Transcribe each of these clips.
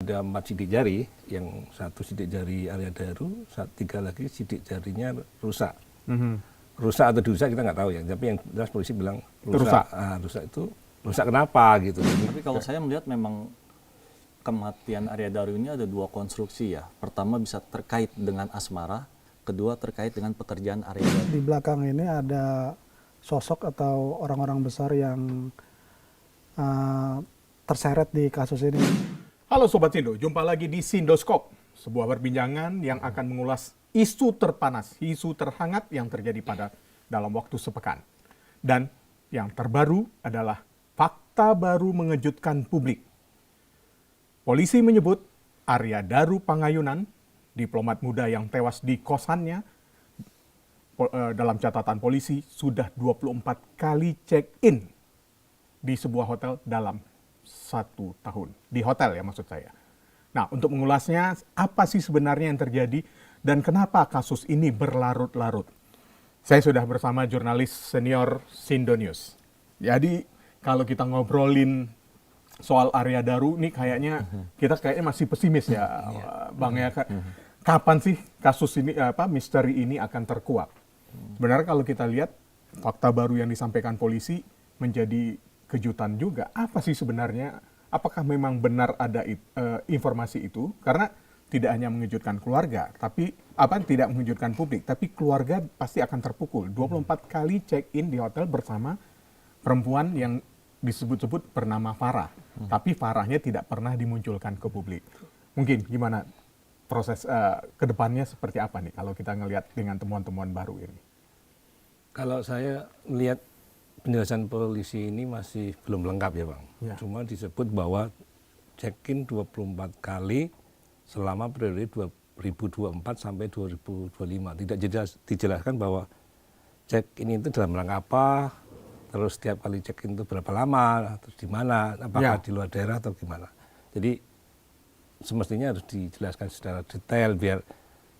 Ada 4 sidik jari, yang 1 sidik jari Arya Daru, 3 lagi sidik jarinya rusak. Rusak atau dirusak kita nggak tahu ya, tapi yang jelas polisi bilang rusak. Rusak itu rusak kenapa gitu. Tapi kalau saya melihat memang kematian Arya Daru ini ada 2 konstruksi ya. Pertama bisa terkait dengan asmara, kedua terkait dengan pekerjaan Arya Daru. Di belakang ini ada sosok atau orang-orang besar yang terseret di kasus ini. Halo Sobat Sindo, jumpa lagi di Sindoskop, sebuah perbincangan yang akan mengulas isu terpanas, isu terhangat yang terjadi pada dalam waktu sepekan. Dan yang terbaru adalah fakta baru mengejutkan publik. Polisi menyebut Arya Daru Pangayunan, diplomat muda yang tewas di kosannya, dalam catatan polisi sudah 24 kali check-in di sebuah hotel dalam 1 tahun. Di hotel ya maksud saya. Nah, untuk mengulasnya, apa sih sebenarnya yang terjadi dan kenapa kasus ini berlarut-larut? Saya sudah bersama jurnalis senior Sindo News. Jadi, kalau kita ngobrolin soal Arya Daru, ini kayaknya kita masih pesimis ya, Bang ya. Kapan sih kasus ini, misteri ini akan terkuak? Sebenarnya kalau kita lihat, fakta baru yang disampaikan polisi menjadi kejutan juga. Apa sih sebenarnya? Apakah memang benar ada informasi itu? Karena tidak hanya mengejutkan keluarga, tapi tidak mengejutkan publik, tapi keluarga pasti akan terpukul. 24 kali check-in di hotel bersama perempuan yang disebut-sebut bernama Farah, tapi Farahnya tidak pernah dimunculkan ke publik. Mungkin gimana proses kedepannya seperti apa nih kalau kita ngelihat dengan temuan-temuan baru ini? Kalau saya lihat penjelasan polisi ini masih belum lengkap ya Bang. Ya. Cuma disebut bahwa check-in 24 kali selama periode 2024 sampai 2025. Tidak dijelaskan bahwa check-in itu dalam rangka apa, terus setiap kali check-in itu berapa lama, terus di mana, apakah di luar daerah atau gimana. Jadi semestinya harus dijelaskan secara detail biar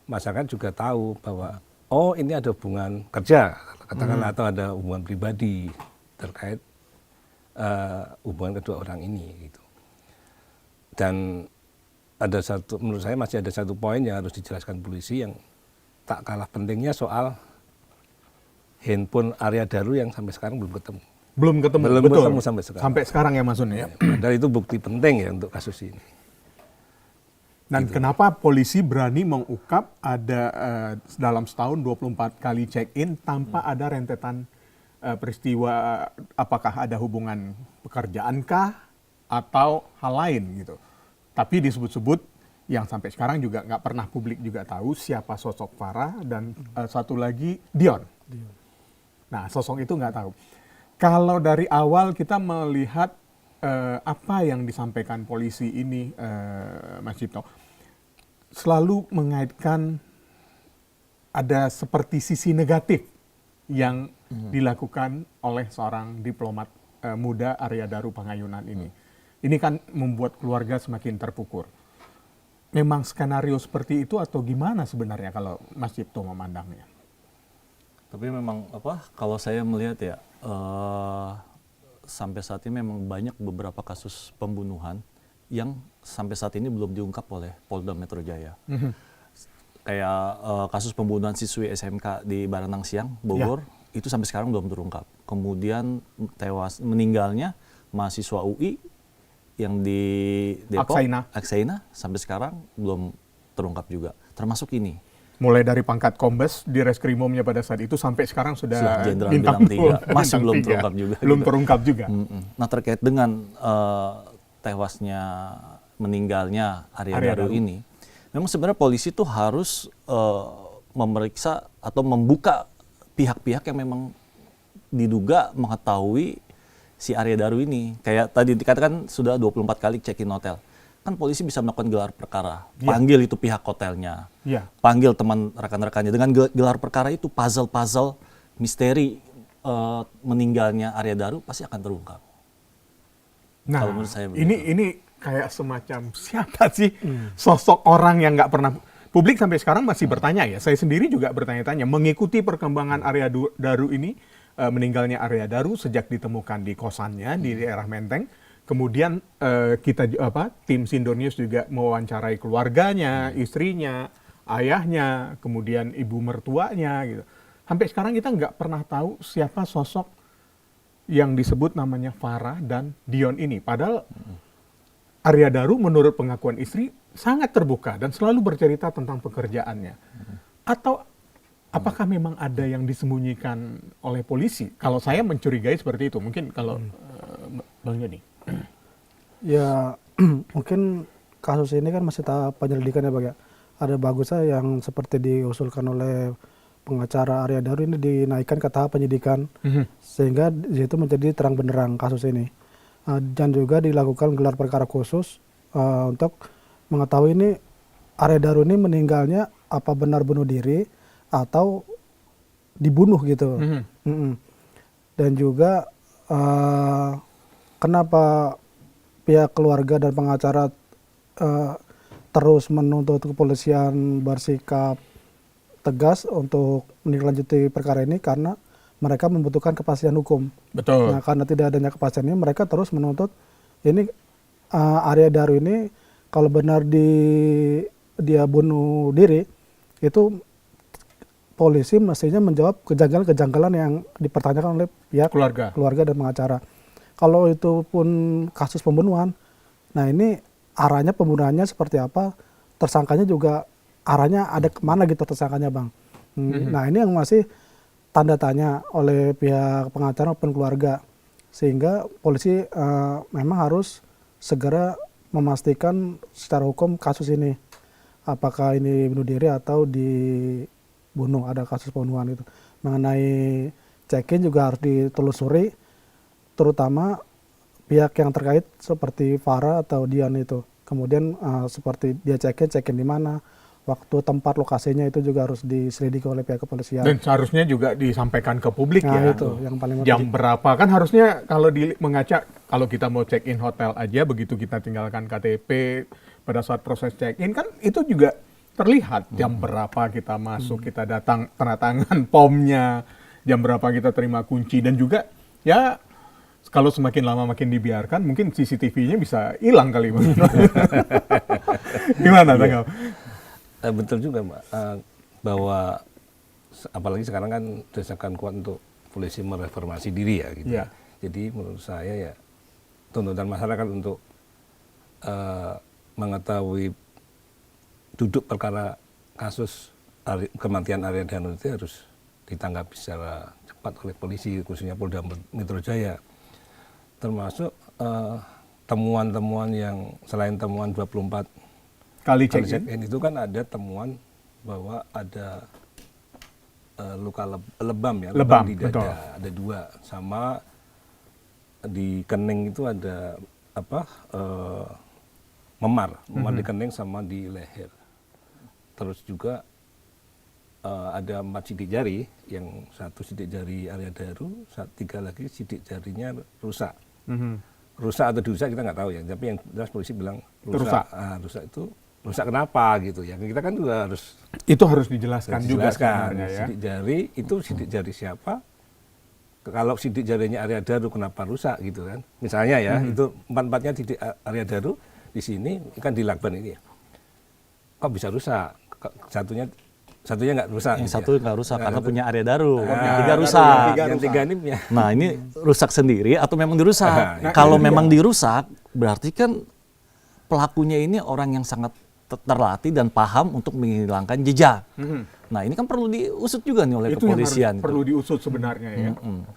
masyarakat juga tahu bahwa oh ini ada hubungan kerja, katakanlah, atau ada hubungan pribadi terkait hubungan kedua orang ini gitu. Dan ada menurut saya masih ada satu poin yang harus dijelaskan polisi yang tak kalah pentingnya soal handphone Arya Daru yang sampai sekarang belum ketemu. Belum ketemu sampai sekarang. Sampai sekarang ya Mas Un ya. Padahal itu bukti penting ya untuk kasus ini. Dan kenapa polisi berani mengungkap ada dalam setahun 24 kali check-in tanpa ada rentetan peristiwa, apakah ada hubungan pekerjaankah atau hal lain gitu. Tapi disebut-sebut yang sampai sekarang juga nggak pernah publik juga tahu siapa sosok Farah dan satu lagi Dion. Nah sosok itu nggak tahu. Kalau dari awal kita melihat apa yang disampaikan polisi ini, Mas Cipto, selalu mengaitkan ada seperti sisi negatif yang dilakukan oleh seorang diplomat muda Arya Daru Pangayunan ini. Ini kan membuat keluarga semakin terpukul. Memang skenario seperti itu atau gimana sebenarnya kalau Mas Cipto memandangnya? Tapi memang kalau saya melihat ya, sampai saat ini memang banyak beberapa kasus pembunuhan yang sampai saat ini belum diungkap oleh Polda Metro Jaya. Kayak kasus pembunuhan siswi SMK di Baranang Siang, Bogor, itu sampai sekarang belum terungkap. Kemudian meninggalnya mahasiswa UI yang di Depok, Aksaina, sampai sekarang belum terungkap juga. Termasuk ini. Mulai dari pangkat kombes di reskrimumnya pada saat itu sampai sekarang sudah bintang 3, masih belum terungkap juga. Belum terungkap juga. Nah terkait dengan tewasnya, meninggalnya Arya Daru ini, memang sebenarnya polisi itu harus memeriksa atau membuka pihak-pihak yang memang diduga mengetahui si Arya Daru ini. Kayak tadi dikatakan sudah 24 kali check-in hotel. Kan polisi bisa melakukan gelar perkara, panggil itu pihak hotelnya, panggil teman rekan-rekannya. Dengan gelar perkara itu puzzle-puzzle misteri meninggalnya Arya Daru pasti akan terungkap. Nah, kalau menurut saya ini kayak semacam siapa sih sosok orang yang nggak pernah publik sampai sekarang masih bertanya ya. Saya sendiri juga bertanya-tanya mengikuti perkembangan Arya Daru ini, meninggalnya Arya Daru sejak ditemukan di kosannya di daerah Menteng. Kemudian tim Sindonius juga mewawancarai keluarganya, istrinya, ayahnya, kemudian ibu mertuanya gitu. Sampai sekarang kita nggak pernah tahu siapa sosok yang disebut namanya Farah dan Dion ini. Padahal Arya Daru menurut pengakuan istri sangat terbuka dan selalu bercerita tentang pekerjaannya. Atau apakah memang ada yang disembunyikan oleh polisi? Kalau saya mencurigai seperti itu. Mungkin kalau Bang Yoni. Ya mungkin kasus ini kan masih tahap penyelidikan ya Bang ya. Ada bagusnya yang seperti diusulkan oleh pengacara Arya Daru ini dinaikkan ke tahap penyidikan sehingga itu menjadi terang benderang kasus ini. Dan juga dilakukan gelar perkara khusus untuk mengetahui ini Arya Daru ini meninggalnya apa benar bunuh diri atau dibunuh gitu. Dan juga kenapa pihak keluarga dan pengacara terus menuntut kepolisian bersikap tegas untuk menindaklanjuti perkara ini karena mereka membutuhkan kepastian hukum. Betul. Nah, karena tidak adanya kepastian ini, mereka terus menuntut ini Arya Daru ini kalau benar dia bunuh diri, itu polisi mestinya menjawab kejanggalan-kejanggalan yang dipertanyakan oleh pihak keluarga dan pengacara. Kalau itu pun kasus pembunuhan, nah ini arahnya pembunuhannya seperti apa, tersangkanya juga arahnya ada kemana gitu tersangkanya Bang. Nah ini yang masih tanda tanya oleh pihak pengacara maupun keluarga. Sehingga polisi memang harus segera memastikan secara hukum kasus ini. Apakah ini bunuh diri atau dibunuh, ada kasus pembunuhan itu. Mengenai check-in juga harus ditelusuri, terutama pihak yang terkait seperti Farah atau Dian itu. Kemudian seperti dia check-in di mana, waktu, tempat, lokasinya itu juga harus diselidiki oleh pihak kepolisian. Dan seharusnya juga disampaikan ke publik nah, ya. Itu yang paling jam penting. berapa kan harusnya kalau mengaca kalau kita mau check in hotel aja begitu kita tinggalkan KTP pada saat proses check in kan itu juga terlihat jam berapa kita masuk, kita datang, tanda tangan pomnya, jam berapa kita terima kunci dan juga ya kalau semakin lama makin dibiarkan mungkin CCTV-nya bisa hilang kali. Gimana tanggapan? Betul juga Mbak, bahwa apalagi sekarang kan desakan kuat untuk polisi mereformasi diri ya gitu. Yeah. Jadi menurut saya ya tuntutan masyarakat untuk mengetahui duduk perkara kasus kematian Arya Daru itu harus ditanggapi secara cepat oleh polisi, khususnya Polda Metro Jaya. Termasuk temuan-temuan yang selain temuan 24 Kali check check in in itu kan ada temuan bahwa ada luka lebam ya, lebam di dada, betul. ada 2, sama di kening itu ada memar di kening sama di leher. Terus juga ada 4 sidik jari, yang 1 sidik jari Arya Daru, 3 lagi sidik jarinya rusak. Rusak atau dirusak kita nggak tahu ya, tapi yang jelas polisi bilang rusak. Rusak itu rusak kenapa gitu ya, kita kan juga harus dijelaskan juga sebenarnya ya. Sidik jari itu sidik jari siapa, kalau sidik jarinya Arya Daru kenapa rusak gitu kan, misalnya ya itu 4-4-nya sidik Arya Daru di sini kan di lakban ini kok bisa rusak, satunya nggak rusak. Yang gitu satu ya. nggak rusak karena punya Arya Daru. Yang 3 Daru, rusak. yang 3 Yang 3 ini punya. Nah ini rusak sendiri atau memang dirusak? Nah, Kalau itu memang dirusak, berarti kan pelakunya ini orang yang sangat terlatih dan paham untuk menghilangkan jejak. Nah ini kan perlu diusut juga nih oleh Itu yang kepolisian. harus perlu diusut sebenarnya ya.